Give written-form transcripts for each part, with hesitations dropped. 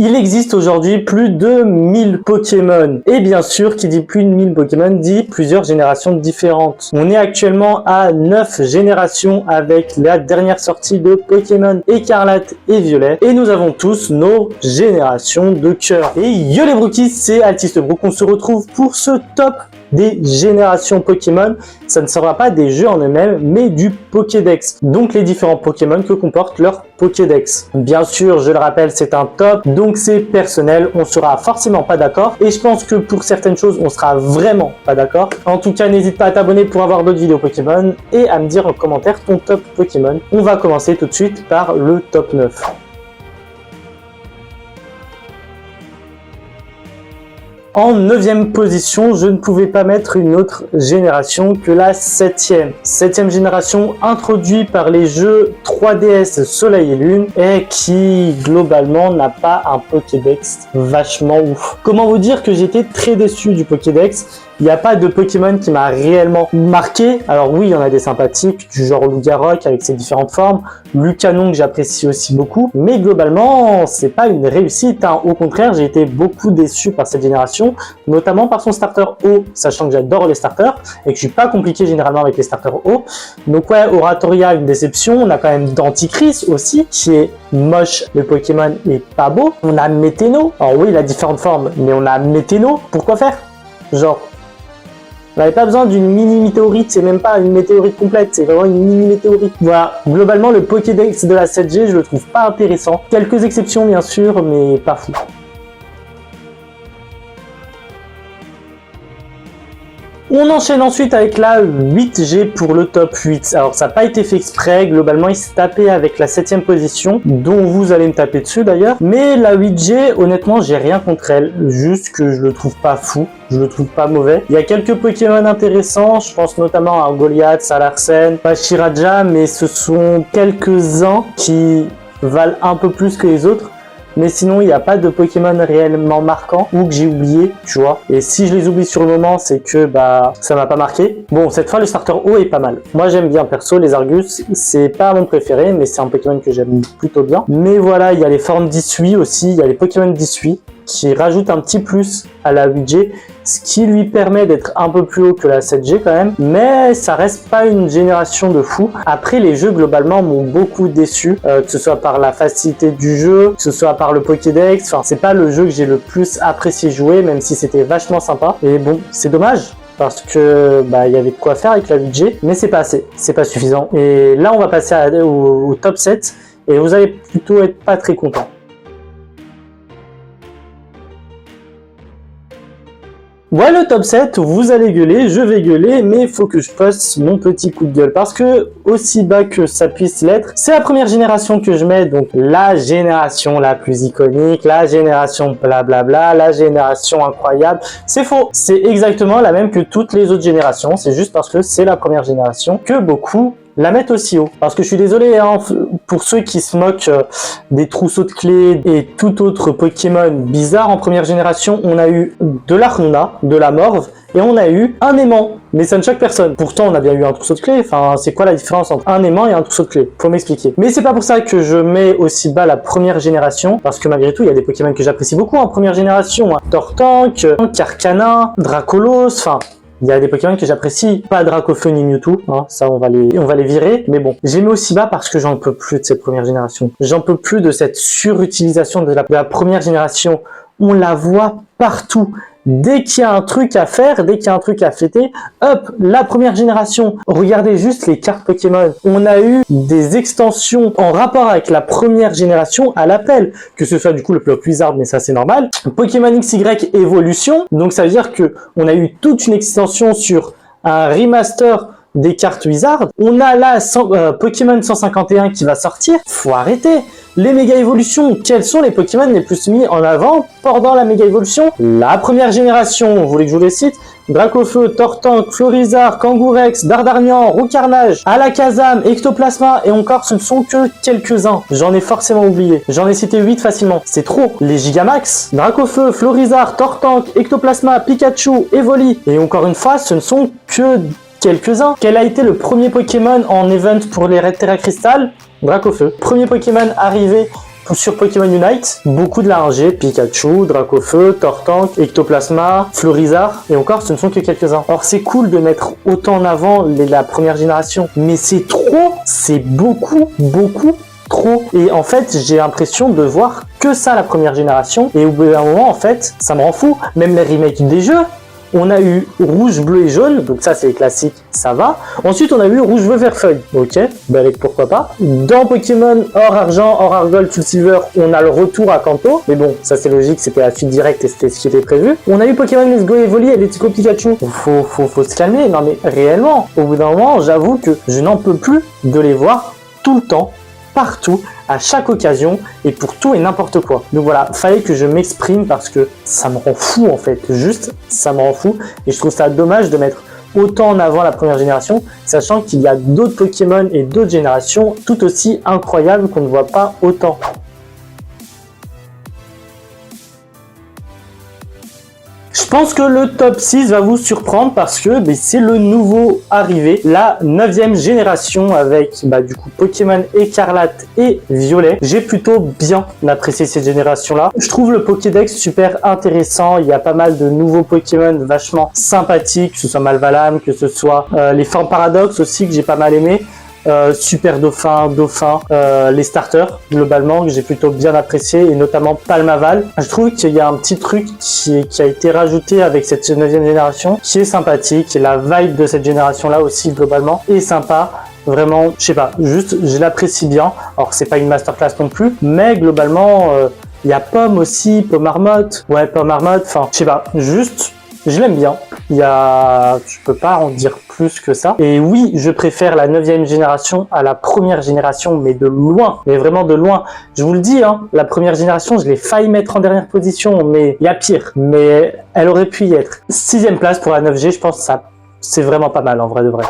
Il existe aujourd'hui plus de 1000 Pokémon. Et bien sûr, qui dit plus de 1000 Pokémon dit plusieurs générations différentes. On est actuellement à 9 générations avec la dernière sortie de Pokémon Écarlate et Violet. Et nous avons tous nos générations de cœur. Et yo les brookies, c'est Altistebrook. On se retrouve pour ce top des générations Pokémon. Ça ne sera pas des jeux en eux-mêmes, mais du Pokédex. Donc les différents Pokémon que comporte leur Pokédex. Bien sûr, je le rappelle, c'est un top, donc c'est personnel. On sera forcément pas d'accord. Et je pense que pour certaines choses, on sera vraiment pas d'accord. En tout cas, n'hésite pas à t'abonner pour avoir d'autres vidéos Pokémon et à me dire en commentaire ton top Pokémon. On va commencer tout de suite par le top 9. En 9e position, je ne pouvais pas mettre une autre génération que la 7e. 7e génération introduite par les jeux 3DS Soleil et Lune et qui globalement n'a pas un Pokédex vachement ouf. Comment vous dire que j'étais très déçu du Pokédex? Il n'y a pas de Pokémon qui m'a réellement marqué. Alors oui, il y en a des sympathiques, du genre Lugarok avec ses différentes formes, Lucanon que j'apprécie aussi beaucoup, mais globalement, c'est pas une réussite, hein. Au contraire, j'ai été beaucoup déçu par cette génération, notamment par son starter haut, sachant que j'adore les starters et que je suis pas compliqué généralement avec les starters hauts. Donc ouais, Oratoria, une déception. On a quand même Denticris aussi, qui est moche. Le Pokémon est pas beau. On a Météno. Alors oui, il a différentes formes, mais on a Météno. Pourquoi faire? Genre, on n'avait pas besoin d'une mini météorite, c'est même pas une météorite complète, c'est vraiment une mini météorite. Voilà, globalement le Pokédex de la 7G, je le trouve pas intéressant. Quelques exceptions bien sûr, mais pas fou. On enchaîne ensuite avec la 8G pour le top 8. Alors ça n'a pas été fait exprès, globalement il s'est tapé avec la 7e position, dont vous allez me taper dessus d'ailleurs. Mais la 8G, honnêtement j'ai rien contre elle, juste que je le trouve pas fou, je le trouve pas mauvais. Il y a quelques Pokémon intéressants, je pense notamment à Goliath, Salarsen, Pachiraja, mais ce sont quelques-uns qui valent un peu plus que les autres. Mais sinon, il n'y a pas de Pokémon réellement marquant ou que j'ai oublié, tu vois. Et si je les oublie sur le moment, c'est que ça m'a pas marqué. Bon, cette fois, le starter haut est pas mal. Moi, j'aime bien perso les Argus. C'est pas mon préféré, mais c'est un Pokémon que j'aime plutôt bien. Mais voilà, il y a les formes d'Issui aussi. Il y a les Pokémon d'Issui qui rajoutent un petit plus à la 8G, ce qui lui permet d'être un peu plus haut que la 7G quand même, mais ça reste pas une génération de fou. Après, les jeux globalement m'ont beaucoup déçu, que ce soit par la facilité du jeu, que ce soit par le Pokédex, enfin c'est pas le jeu que j'ai le plus apprécié jouer, même si c'était vachement sympa. Et bon, c'est dommage, parce que il y avait de quoi faire avec la 8G, mais c'est pas assez, c'est pas suffisant. Et là on va passer au top 7, et vous allez plutôt être pas très content. Ouais, le top 7, vous allez gueuler, je vais gueuler, mais il faut que je fasse mon petit coup de gueule, parce que, aussi bas que ça puisse l'être, c'est la première génération que je mets, donc la génération la plus iconique, la génération blablabla, la génération incroyable. C'est faux, c'est exactement la même que toutes les autres générations, c'est juste parce que c'est la première génération que beaucoup la mettre aussi haut. Parce que je suis désolé hein, pour ceux qui se moquent des trousseaux de clés et tout autre Pokémon bizarre en première génération, on a eu de l'Arnona, de la Morve, et on a eu un aimant. Mais ça ne choque personne. Pourtant, on a bien eu un trousseau de clés. Enfin, c'est quoi la différence entre un aimant et un trousseau de clés? Faut m'expliquer. Mais c'est pas pour ça que je mets aussi bas la première génération, parce que malgré tout, il y a des Pokémon que j'apprécie beaucoup en première génération. Hein. Tortank, Carcana, Dracolos, enfin... Il y a des Pokémon que j'apprécie, pas Dracofeu ni Mewtwo, hein, ça on va les virer, mais bon. J'ai mis aussi bas parce que j'en peux plus de cette première génération. J'en peux plus de cette surutilisation de la première génération. On la voit partout. Dès qu'il y a un truc à faire, dès qu'il y a un truc à fêter, hop, la première génération. Regardez juste les cartes Pokémon. On a eu des extensions en rapport avec la première génération à l'appel. Que ce soit du coup le bloc Wizard, mais ça c'est normal. Pokémon XY Evolution. Donc ça veut dire que on a eu toute une extension sur un remaster des cartes Wizard. On a là Pokémon 151 qui va sortir. Faut arrêter. Les méga évolutions, quels sont les Pokémon les plus mis en avant pendant la méga évolution? La première génération, vous voulez que je vous les cite? Dracofeu, Tortank, Florizard, Kangourex, Dardarnian, Roucarnage, Alakazam, Ectoplasma et encore ce ne sont que quelques-uns. J'en ai forcément oublié. J'en ai cité 8 facilement. C'est trop. Les Gigamax, Dracofeu, Florizard, Tortank, Ectoplasma, Pikachu, Evoli. Et encore une fois, ce ne sont que quelques-uns. Quel a été le premier Pokémon en event pour les Red Terra Crystal? Dracofeu. Premier Pokémon arrivé Sur Pokémon Unite, beaucoup de largés, Pikachu, Dracofeu, Tortank, Ectoplasma, Florizard, et encore ce ne sont que quelques-uns. Alors c'est cool de mettre autant en avant la première génération, mais c'est trop, c'est beaucoup trop. Et en fait, j'ai l'impression de voir que ça la première génération, et au bout d'un moment, en fait, ça me rend fou. Même les remakes des jeux, on a eu rouge, bleu et jaune, donc ça c'est les classiques, ça va. Ensuite on a eu rouge, bleu, vert, feuille, ok, bah avec pourquoi pas. Dans Pokémon or argent, or argol, full silver, on a le retour à Kanto, mais bon, ça c'est logique, c'était la suite directe et c'était ce qui était prévu. On a eu Pokémon Let's Go Evoli et Let's Go Pikachu. Faut se calmer, non mais réellement, au bout d'un moment, j'avoue que je n'en peux plus de les voir tout le temps, partout, à chaque occasion et pour tout et n'importe quoi. Donc voilà, fallait que je m'exprime parce que ça me rend fou en fait, juste ça me rend fou et je trouve ça dommage de mettre autant en avant la première génération, sachant qu'il y a d'autres Pokémon et d'autres générations tout aussi incroyables qu'on ne voit pas autant. Je pense que le top 6 va vous surprendre parce que c'est le nouveau arrivé, la 9e génération avec du coup Pokémon Écarlate et Violet. J'ai plutôt bien apprécié cette génération-là. Je trouve le Pokédex super intéressant, il y a pas mal de nouveaux Pokémon vachement sympathiques, que ce soit Malvalam, que ce soit les formes Paradox aussi que j'ai pas mal aimé. Super Dauphin, les starters globalement que j'ai plutôt bien apprécié et notamment Palmaval. Je trouve qu'il y a un petit truc qui a été rajouté avec cette 9e génération qui est sympathique et la vibe de cette génération là aussi globalement est sympa. Vraiment, je sais pas, juste je l'apprécie bien. Alors c'est pas une masterclass non plus, mais globalement il y a Pomme aussi, Pomme Marmotte, enfin je sais pas, juste je l'aime bien. Je peux pas en dire plus que ça. Et oui, je préfère la 9e génération à la première génération, mais de loin, mais vraiment de loin. Je vous le dis, la première génération, je l'ai failli mettre en dernière position, mais il y a pire. Mais elle aurait pu y être. 6e place pour la 9G, je pense que ça, c'est vraiment pas mal en vrai de vrai.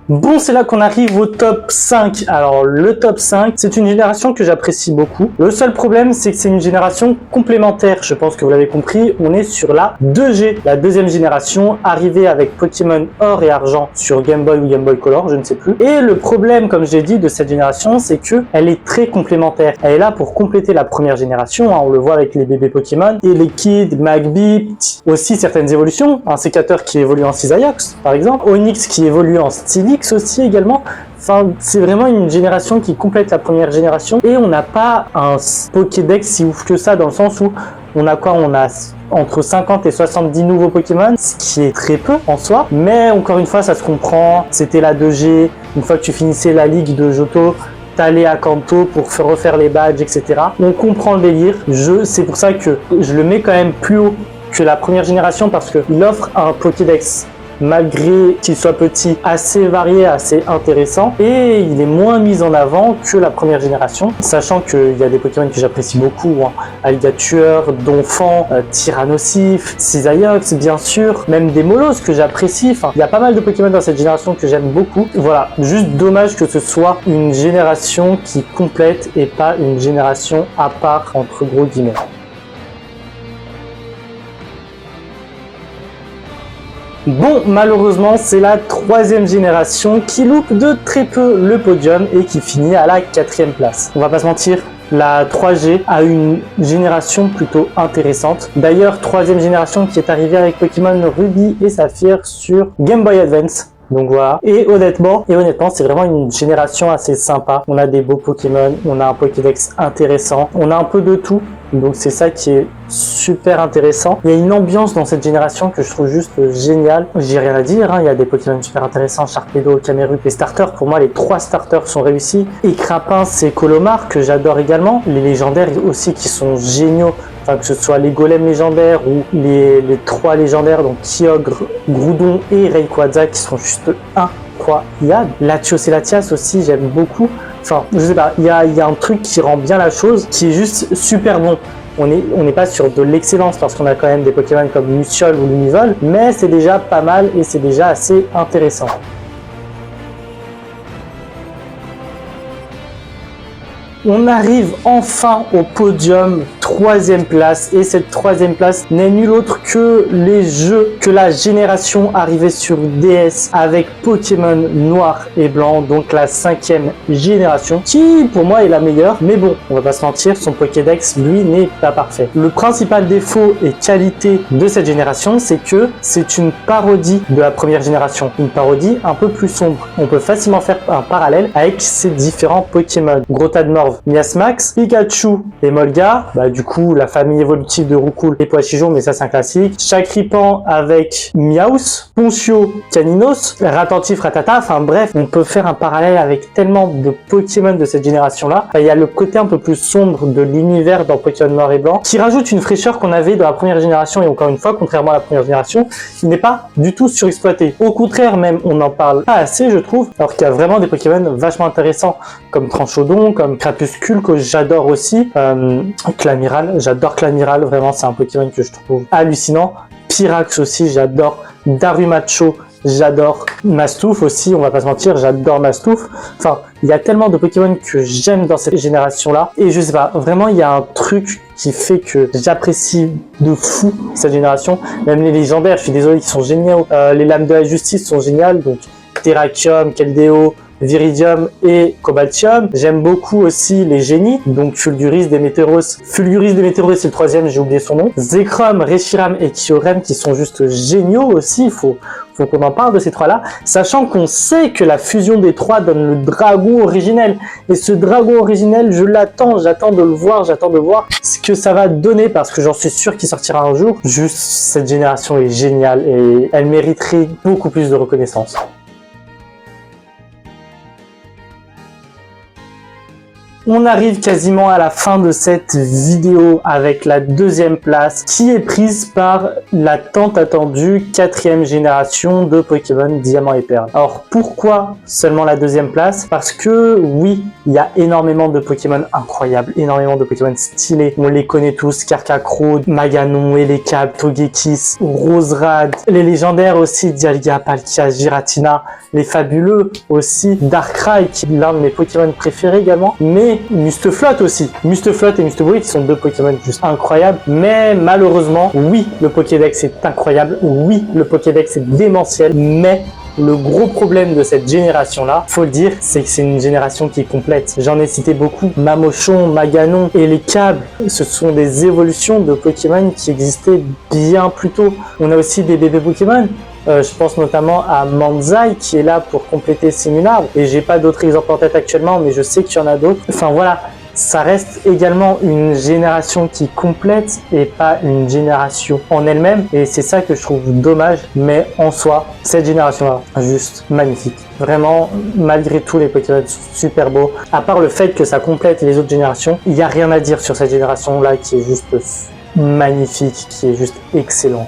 Bon, c'est là qu'on arrive au top 5. Alors, le top 5, c'est une génération que j'apprécie beaucoup. Le seul problème, c'est que c'est une génération complémentaire. Je pense que vous l'avez compris, on est sur la 2G, la 2e génération, arrivée avec Pokémon Or et Argent sur Game Boy ou Game Boy Color, je ne sais plus. Et le problème, comme j'ai dit, de cette génération, c'est que elle est très complémentaire. Elle est là pour compléter la première génération, on le voit avec les bébés Pokémon, et les Kids, Magby, aussi certaines évolutions. Un sécateur qui évolue en Cisaillux, par exemple. Onix qui évolue en Steelix aussi également. Enfin, c'est vraiment une génération qui complète la première génération et on n'a pas un Pokédex si ouf que ça dans le sens où on a quoi? On a entre 50 et 70 nouveaux Pokémon, ce qui est très peu en soi, mais encore une fois ça se comprend, c'était la 2G, une fois que tu finissais la ligue de Johto, t'allais à Kanto pour refaire les badges, etc. On comprend le délire, c'est pour ça que je le mets quand même plus haut que la première génération parce qu'il offre un Pokédex malgré qu'il soit petit, assez varié, assez intéressant et il est moins mis en avant que la première génération, sachant qu'il y a des Pokémon que j'apprécie beaucoup, Alligator, Donphan, Tyrannosif, Cisaillux bien sûr, même des Molos que j'apprécie, enfin il y a pas mal de Pokémon dans cette génération que j'aime beaucoup. Voilà, juste dommage que ce soit une génération qui complète et pas une génération à part entre gros guillemets. Bon, malheureusement, c'est la 3e génération qui loupe de très peu le podium et qui finit à la 4e place. On va pas se mentir, la 3G a une génération plutôt intéressante. D'ailleurs, 3e génération qui est arrivée avec Pokémon Ruby et Saphir sur Game Boy Advance. Donc voilà, et honnêtement, c'est vraiment une génération assez sympa. On a des beaux Pokémon, on a un Pokédex intéressant, on a un peu de tout. Donc c'est ça qui est super intéressant. Il y a une ambiance dans cette génération que je trouve juste géniale. J'ai rien à dire, il y a des Pokémon super intéressants, Sharpedo, Camerupt, les starters. Pour moi, les 3 starters sont réussis. Et Crapin, c'est Colomar que j'adore également. Les légendaires aussi qui sont géniaux. Enfin, que ce soit les golems légendaires ou les 3 légendaires, donc Kyogre, Groudon et Rayquaza qui sont juste incroyables. Latios et Latias aussi, j'aime beaucoup. Enfin, je sais pas, il y a un truc qui rend bien la chose, qui est juste super bon. On n'est pas sur de l'excellence parce qu'on a quand même des Pokémon comme Luciole ou Lumivol, mais c'est déjà pas mal et c'est déjà assez intéressant. On arrive enfin au podium, troisième place. Et cette troisième place n'est nul autre que les jeux que la génération arrivée sur DS avec Pokémon Noir et Blanc, donc la 5e génération, qui pour moi est la meilleure. Mais bon, on va pas se mentir, son Pokédex, lui, n'est pas parfait. Le principal défaut et qualité de cette génération, c'est que c'est une parodie de la première génération. Une parodie un peu plus sombre. On peut facilement faire un parallèle avec ces différents Pokémon. Grotadmorph, Miasmax, Pikachu et Molga. Du coup, la famille évolutive de Roucoule et Poichijon, mais ça c'est un classique. Chakripan avec Miaus, Ponchio, Caninos, Ratantif, Ratata. Enfin bref, on peut faire un parallèle avec tellement de Pokémon de cette génération-là. Il y a le côté un peu plus sombre de l'univers dans Pokémon Noir et Blanc, qui rajoute une fraîcheur qu'on avait dans la première génération. Et encore une fois, contrairement à la première génération, il n'est pas du tout surexploité. Au contraire, même, on n'en parle pas assez, je trouve, alors qu'il y a vraiment des Pokémon vachement intéressants, comme Tranchodon, comme Crapuscule, que j'adore aussi, Clamiral, j'adore Clamiral, vraiment, c'est un Pokémon que je trouve hallucinant. Pyrax aussi, j'adore. Darumacho, j'adore. Mastouf aussi, on va pas se mentir, j'adore Mastouf. Enfin, il y a tellement de Pokémon que j'aime dans cette génération-là. Et je sais pas, vraiment, il y a un truc qui fait que j'apprécie de fou cette génération. Même les légendaires, je suis désolé, ils sont géniaux. Les lames de la justice sont géniales, donc Terrakium, Keldeo, Viridium et Cobaltium. J'aime beaucoup aussi les génies, donc Fulguris, Démétéros. Fulguris, Démétéros, c'est le troisième, j'ai oublié son nom. Zekrom, Reshiram et Kyurem qui sont juste géniaux aussi. Il faut qu'on en parle de ces trois-là, sachant qu'on sait que la fusion des trois donne le dragon originel. Et ce dragon originel, j'attends de le voir, j'attends de voir ce que ça va donner, parce que j'en suis sûr qu'il sortira un jour. Juste, cette génération est géniale et elle mériterait beaucoup plus de reconnaissance. On arrive quasiment à la fin de cette vidéo avec la deuxième place qui est prise par la tant attendue 4e génération de Pokémon Diamant et Perle. Alors pourquoi seulement la deuxième place? Parce que oui, il y a énormément de Pokémon incroyables, énormément de Pokémon stylés. On les connaît tous, Karkakro, Maganon, Elekab, Togekiss, Roserad, les légendaires aussi, Dialga, Palkia, Giratina, les fabuleux aussi, Darkrai qui est l'un de mes Pokémon préférés également, mais Mustaflot aussi. Mustaflot et Mustaflot qui sont deux Pokémon juste incroyables. Mais malheureusement, oui, le Pokédex est incroyable. Oui, le Pokédex est démentiel. Mais le gros problème de cette génération-là, faut le dire, c'est que c'est une génération qui est complète. J'en ai cité beaucoup. Mamochon, Maganon et les câbles, ce sont des évolutions de Pokémon qui existaient bien plus tôt. On a aussi des bébés Pokémon. Je pense notamment à Manzai qui est là pour compléter Simulard, et j'ai pas d'autres exemples en tête actuellement, mais je sais qu'il y en a d'autres. Enfin voilà, ça reste également une génération qui complète et pas une génération en elle-même, et c'est ça que je trouve dommage. Mais en soi, cette génération-là, juste magnifique. Vraiment, malgré tout, les Pokémon sont super beaux. À part le fait que ça complète les autres générations, il n'y a rien à dire sur cette génération-là qui est juste magnifique, qui est juste excellente.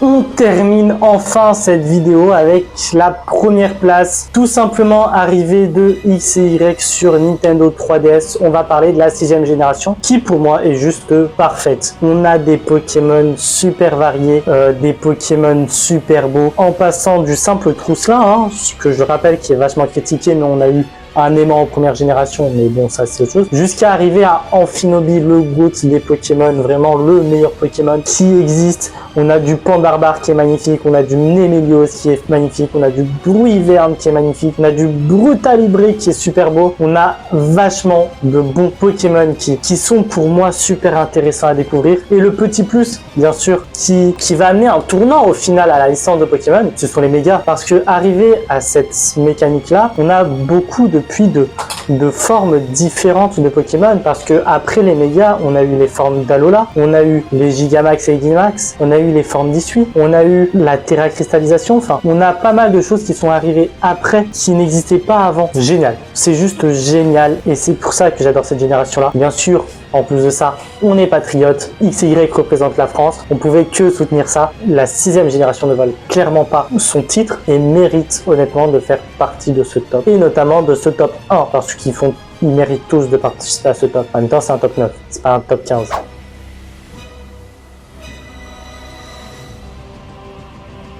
On termine enfin cette vidéo avec la première place, tout simplement arrivée de X et Y sur Nintendo 3DS. On va parler de la 6e génération qui pour moi est juste parfaite. On a des Pokémon super variés, des Pokémon super beaux, en passant du simple Trousselin, ce que je rappelle qui est vachement critiqué, mais on a eu un aimant en première génération, mais bon, ça c'est autre chose, jusqu'à arriver à Amphinobi, le GOAT des Pokémon, vraiment le meilleur Pokémon qui existe. On a du Pandarbar qui est magnifique, on a du Némélios qui est magnifique, on a du Bruiverne qui est magnifique, on a du Brutalibré qui est super beau. On a vachement de bons Pokémon qui sont pour moi super intéressants à découvrir. Et le petit plus, bien sûr, qui va amener un tournant au final à la licence de Pokémon, ce sont les mégas. Parce que arrivé à cette mécanique-là, on a beaucoup de formes différentes de Pokémon, parce que après les mégas, on a eu les formes d'Alola, on a eu les Gigamax et Dynamax, on a eu les formes d'Issui, on a eu la Terra Cristallisation, enfin, on a pas mal de choses qui sont arrivées après, qui n'existaient pas avant. Génial, c'est juste génial, et c'est pour ça que j'adore cette génération-là. Bien sûr, en plus de ça, on est patriote, X et Y représente la France, on pouvait que soutenir ça. La 6e génération ne vole clairement pas son titre et mérite honnêtement de faire partie de ce top, et notamment de ce top 1, parce qu'ils méritent tous de participer à ce top. En même temps, c'est un top 9, c'est pas un top 15.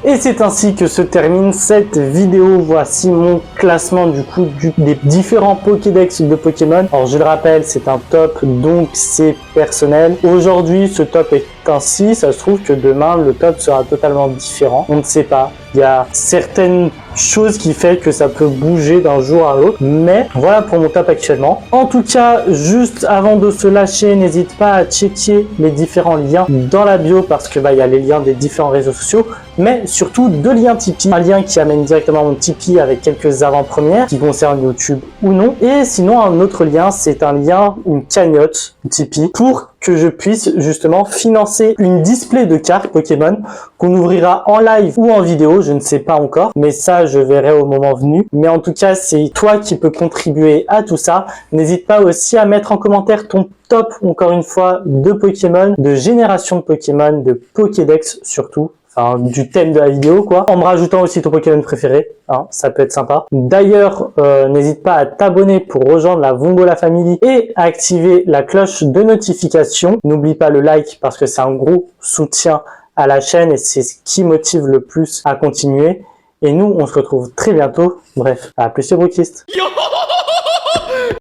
Et c'est ainsi que se termine cette vidéo. Voici mon classement du coup des différents Pokédex de Pokémon. Alors je le rappelle, c'est un top, donc c'est personnel. Aujourd'hui, ce top est ainsi. Ça se trouve que demain, le top sera totalement différent. On ne sait pas. Il y a certaines choses qui fait que ça peut bouger d'un jour à l'autre. Mais voilà pour mon top actuellement. En tout cas, juste avant de se lâcher, n'hésite pas à checker les différents liens dans la bio parce que il y a les liens des différents réseaux sociaux, mais surtout 2 liens Tipeee. Un lien qui amène directement à mon Tipeee avec quelques avant-premières qui concernent YouTube ou non. Et sinon, un autre lien, c'est un lien, une cagnotte Tipeee pour que je puisse justement financer une display de cartes Pokémon qu'on ouvrira en live ou en vidéo, je ne sais pas encore, mais ça je verrai au moment venu. Mais en tout cas, c'est toi qui peux contribuer à tout ça. N'hésite pas aussi à mettre en commentaire ton top, encore une fois, de Pokémon, de génération de Pokémon, de Pokédex surtout. Enfin, du thème de la vidéo, quoi. En me rajoutant aussi ton Pokémon préféré, hein, ça peut être sympa. D'ailleurs, n'hésite pas à t'abonner pour rejoindre la Vombola Family et à activer la cloche de notification. N'oublie pas le like parce que c'est un gros soutien à la chaîne et c'est ce qui motive le plus à continuer. Et nous, on se retrouve très bientôt. Bref, à plus les Brookistes.